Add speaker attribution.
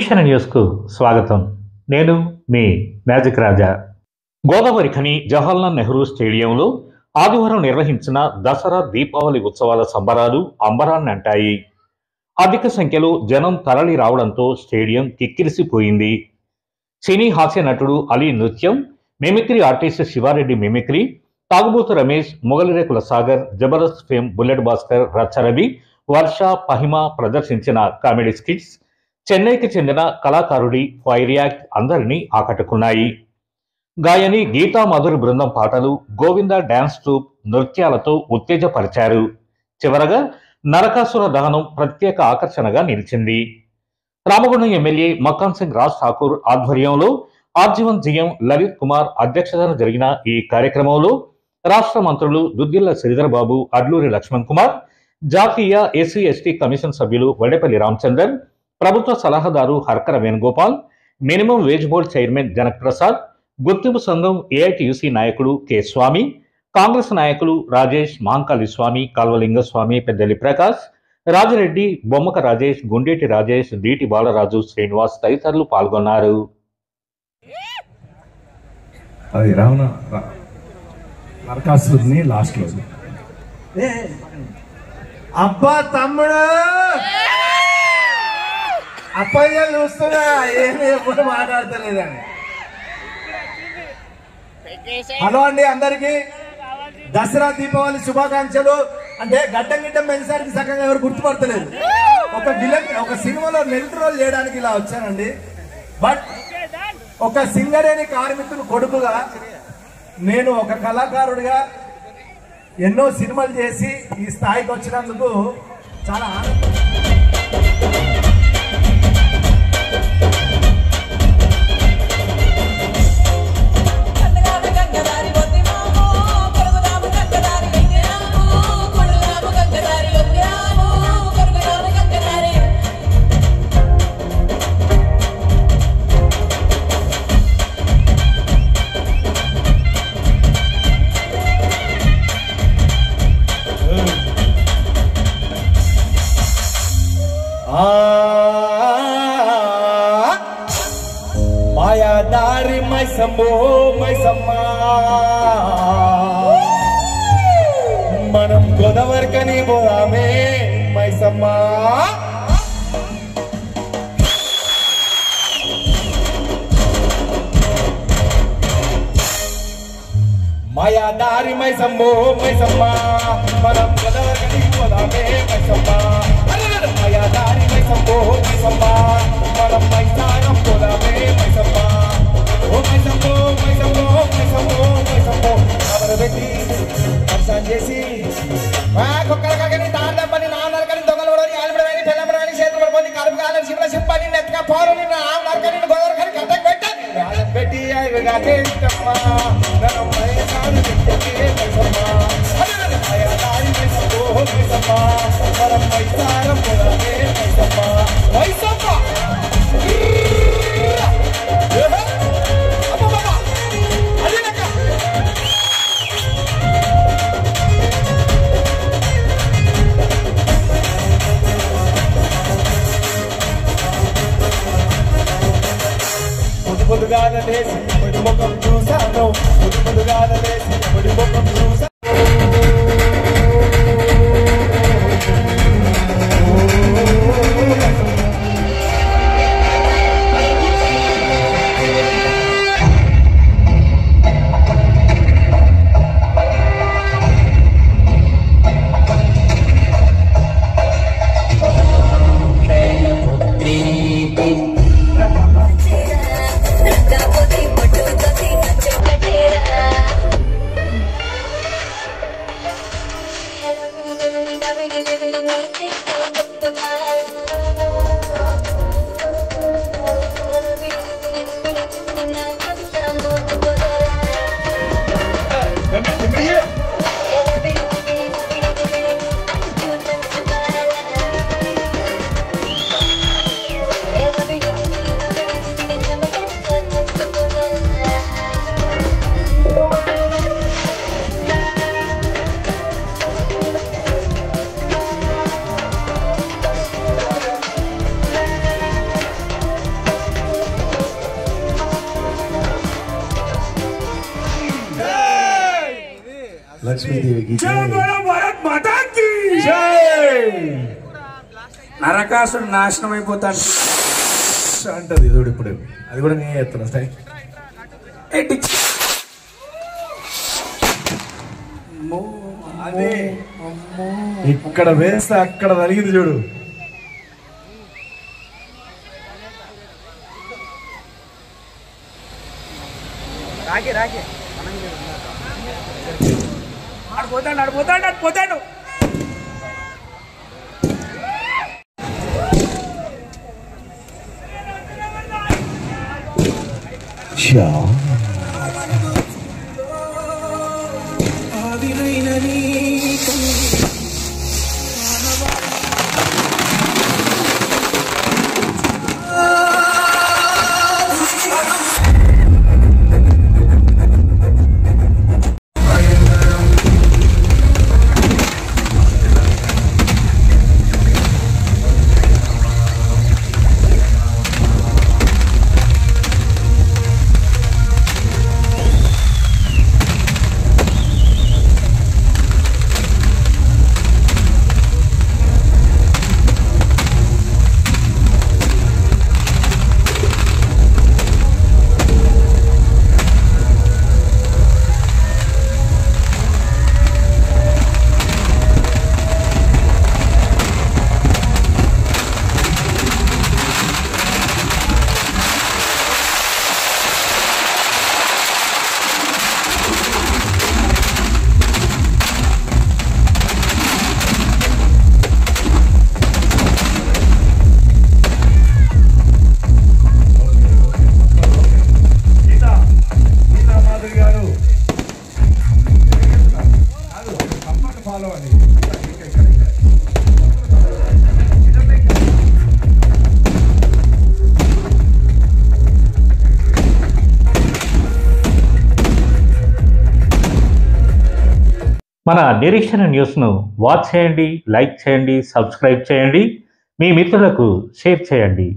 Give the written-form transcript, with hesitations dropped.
Speaker 1: వీక్షణ న్యూస్కు స్వాగతం. నేను మీ మ్యాజిక్ రాజా. గోదావరి ఖని జవహర్లాల్ నెహ్రూ స్టేడియంలో ఆదివారం నిర్వహించిన దసరా దీపావళి ఉత్సవాల సంబరాలు అంబరాన్ని అంటాయి. అధిక సంఖ్యలో జనం తరలి రావడంతో స్టేడియం కిక్కిరిసిపోయింది. సినీ హాస్య నటుడు అలీ నృత్యం, మిమిక్రీ ఆర్టిస్ట్ శివారెడ్డి మిమిక్రీ, తాగుబోతు రమేష్, మొగలిరేకుల సాగర్, జబర్దస్త్ ఫేమ్ బుల్లెట్ భాస్కర్, రచ్చరవి, వర్ష, పహిమ ప్రదర్శించిన కామెడీ స్కిట్స్, చెన్నైకి చెందిన కళాకారుడి ఫైర్ యాక్ట్ అందరినీ ఆకట్టుకున్నాయి. గాయని గీతా మధురి బృందం పాటలు, గోవింద డ్యాన్స్ ట్రూప్ నృత్యాలతో ఉత్తేజపరిచారు. చివరగా నరకాసుర దహనం ప్రత్యేక ఆకర్షణగా నిలిచింది. రామగుండం ఎమ్మెల్యే మక్కాన్ సింగ్ రాజ్ ఠాకూర్ ఆధ్వర్యంలో ఆర్జీవన్ జీఎం లలిత్ కుమార్ అధ్యక్షతన జరిగిన ఈ కార్యక్రమంలో రాష్ట్ర మంత్రులు దుద్దిల్ల శ్రీధర్ బాబు, అడ్లూరి లక్ష్మణ్ కుమార్, జాతీయ ఎస్సీ ఎస్టీ కమిషన్ సభ్యులు వడేపల్లి రామచందర్, ప్రభుత్వ సలహాదారు Harkara Venugopal, minimum wage board chairman Janak Prasad, గుర్తింపు సంఘం ఏఐటియుసి నాయకుడు కె స్వామి, కాంగ్రెస్ నాయకులు రాజేష్, మహంకాళి స్వామి, కాల్వలింగస్వామి, పెద్దలి ప్రకాష్, రాజిరెడ్డి, బొమ్మక రాజేష్, గుండేటి రాజేష్, డిటి బాలరాజు, శ్రీనివాస్ తదితరులు పాల్గొన్నారు.
Speaker 2: అబ్బా తమ్ముడు అప్పయ్యలు చూస్తున్నా ఏమి ఎప్పుడు మాట్లాడతలేదని. హలో అండి, అందరికి దసరా దీపావళి శుభాకాంక్షలు. అంటే గడ్డం గిడ్డం పెంచడానికి సగంగా ఎవరు గుర్తుపడతలేదు. ఒక సినిమాలో నెల్లి రోల్ చేయడానికి ఇలా వచ్చానండి. బట్ ఒక సింగరేణి కార్మికులు కొడుకుగా, నేను ఒక కళాకారుడిగా ఎన్నో సినిమాలు చేసి ఈ స్థాయికి వచ్చినందుకు చాలా ఆనందం. మాయాదారి మైసమ్మో మైసమ్మా, మనం గోదావరి కని పోదామే మైసమ్మా. మాయాదారి మైసమ్మో మైసమ్మా, మనం గోదావరి కని పోదామే మైసమ్మా. మాయాదారి మైసమ్మో మైసమ్మా, మనం మైసారం పోదామే మైసమ్మా. ఓ మైసమ్మో మైసమ్మో మైసమ్మో మైసమ్మో అవరు పెట్టి వర్షం చేసి కుక్కలకని తాడపని నాన్నరకని దొంగలు పడని ఆలుబడని తెల్లబడని చేతులు పడుకొని కడుపు కాలని శివుల సింపని నెత్తగా పోరని నరకని గోదరకని కట్టకు పెట్టాలి పెట్టి అయ్యమ్మా మైసారు మైసమ్మా. మాయాదారి మైసమ్మో మైసమ్మా, మనం మైసారం పోదామే మైసమ్మా. మైసమ్మా పొద్దుగా లేసి పొడి ముఖం చూసాను, పొద్దుగా లేసి పొడి ముఖం చూసాను. లక్ష్మీదేవికి
Speaker 3: నరకాసుడు నాశనం అయిపోతాడు
Speaker 2: అంటది చూడు ఇప్పుడు అది కూడా నేను చేస్తున్నా సరే అదే ఇక్కడ వేస్తే అక్కడ తగిలింది చూడు
Speaker 3: ఆడిపోతాడు
Speaker 1: మన నిరీక్షణ న్యూస్ను వాచ్ చేయండి, లైక్ చేయండి, సబ్స్క్రైబ్ చేయండి, మీ మిత్రులకు షేర్ చేయండి.